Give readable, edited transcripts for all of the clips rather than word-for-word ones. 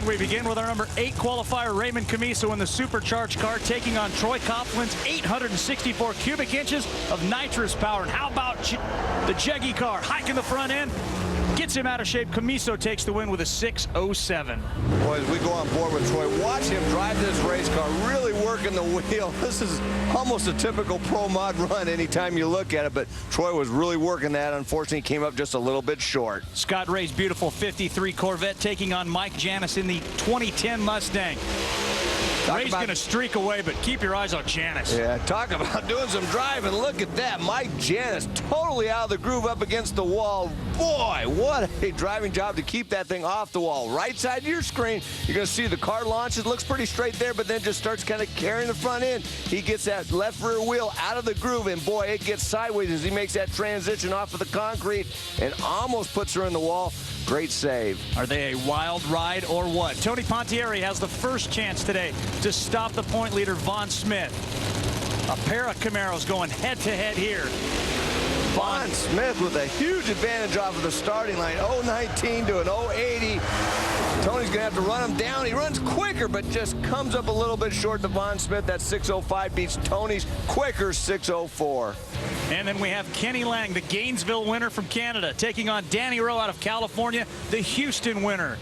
And we begin with our number 8 qualifier, Raymond Camiso in the supercharged car, taking on Troy Coughlin's 864 cubic inches of nitrous power. And how about the Jeggy car, hiking the front end, gets him out of shape. Camiso takes the win with a 6:07. Boy, as we go on board with Troy, watch him drive this race car, really working the wheel. This is almost a typical Pro Mod run anytime you look at it, but Troy was really working that. Unfortunately, came up just a little bit short. Scott Ray's beautiful 53 Corvette taking on Mike Janis in the 2010 Mustang. Ray's going to streak away, but keep your eyes on Janis. Yeah, talk about doing some driving. Look at that. Mike Janis totally out of the groove up against the wall. Boy, what a driving job to keep that thing off the wall. Right side of your screen, you're going to see the car launches. Looks pretty straight there, but then just starts kind of carrying the front end. He gets that left rear wheel out of the groove, and boy, it gets sideways as he makes that transition off of the concrete and almost puts her in the wall. Great save. Are they a wild ride or what? Tony Pontieri has the first chance today to stop the point leader, Vaughn Smith. A pair of Camaros going head-to-head here. Vaughn Smith with a huge advantage off of the starting line. 0.19 to an 0.80. Tony's going to have to run him down. He runs quicker, but just comes up a little bit short to Vaughn Smith. That 6.05 beats Tony's quicker 6.04. And then we have Kenny Lang, the Gainesville winner from Canada, taking on Danny Rowe out of California, the Houston winner.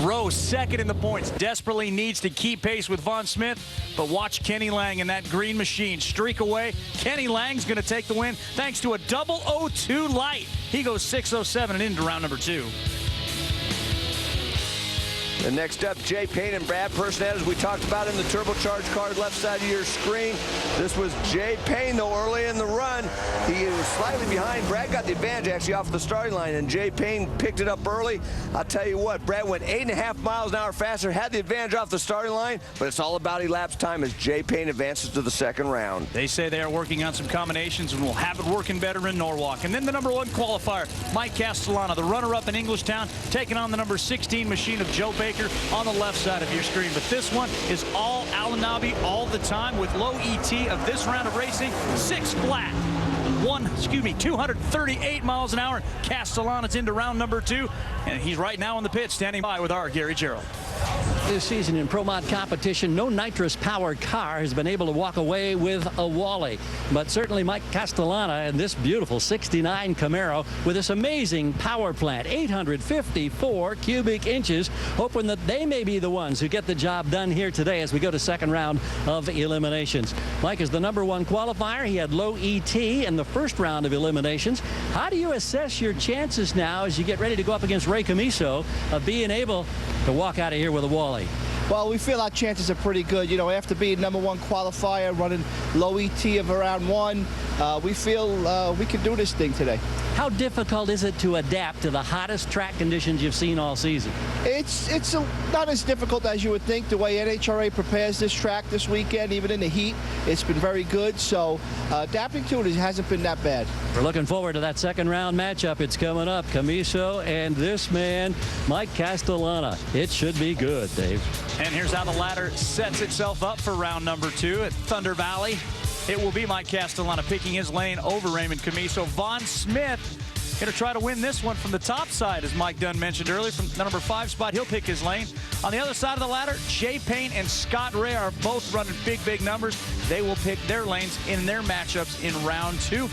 Rowe second in the points, desperately needs to keep pace with Vaughn Smith, but watch Kenny Lang in that green machine streak away. Kenny Lang's going to take the win thanks to a double 02 light. He goes 6.07 and into round number 2. And next up, Jay Payne and Brad Personette, as we talked about in the turbocharged car, left side of your screen. This was Jay Payne, though, early in the run. He was slightly behind. Brad got the advantage, actually, off the starting line, and Jay Payne picked it up early. I'll tell you what, Brad went 8.5 miles an hour faster, had the advantage off the starting line, but it's all about elapsed time as Jay Payne advances to the second round. They say they are working on some combinations and will have it working better in Norwalk. And then the number 1 qualifier, Mike Castellano, the runner-up in Englishtown, taking on the number 16 machine of Joe Baker on the left side of your screen. But this one is all Alanabi all the time with low ET of this round of racing, 6 flat. 238 miles an hour. Castellano's into round number 2, and he's right now in the pit standing by with our Gary Gerald. This season in Pro Mod competition, no nitrous-powered car has been able to walk away with a Wally. But certainly Mike Castellano and this beautiful 69 Camaro with this amazing power plant, 854 cubic inches, hoping that they may be the ones who get the job done here today as we go to second round of eliminations. Mike is the number 1 qualifier. He had low ET in the first round of eliminations. How do you assess your chances now as you get ready to go up against Ray Camiso of being able to walk out of here with a Wally? Well, we feel our chances are pretty good. You know, after being number 1 qualifier, running low ET of around 1, we feel we can do this thing today. How difficult is it to adapt to the hottest track conditions you've seen all season? It's not as difficult as you would think. The way NHRA prepares this track this weekend, even in the heat, it's been very good. So adapting to it hasn't been that bad. We're looking forward to that second round matchup. It's coming up. Camiso and this man, Mike Castellano. It should be good, Dave. And here's how the ladder sets itself up for round number 2 at Thunder Valley. It will be Mike Castellano picking his lane over Raymond Camiso. Vaughn Smith going to try to win this one from the top side, as Mike Dunn mentioned earlier. From the number 5 spot, he'll pick his lane. On the other side of the ladder, Jay Payne and Scott Ray are both running big numbers. They will pick their lanes in their matchups in round 2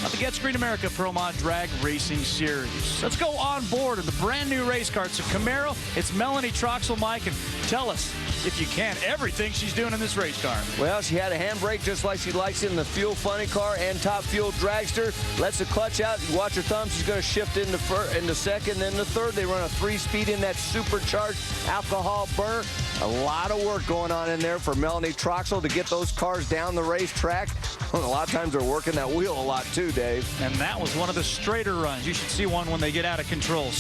of the Get Screen America Pro Mod Drag Racing Series. Let's go on board of the brand new race car. It's a Camaro. It's Melanie Troxel, Mike, and tell us, if you can, everything she's doing in this race car. Well, she had a handbrake just like she likes in the Fuel Funny car and Top Fuel Dragster. Lets the clutch out. You watch her thumb. She's going to shift into second, then the third. They run a 3-speed in that supercharged alcohol burner. A lot of work going on in there for Melanie Troxel to get those cars down the racetrack. A lot of times they're working that wheel a lot too, Dave. And that was one of the straighter runs. You should see one when they get out of control.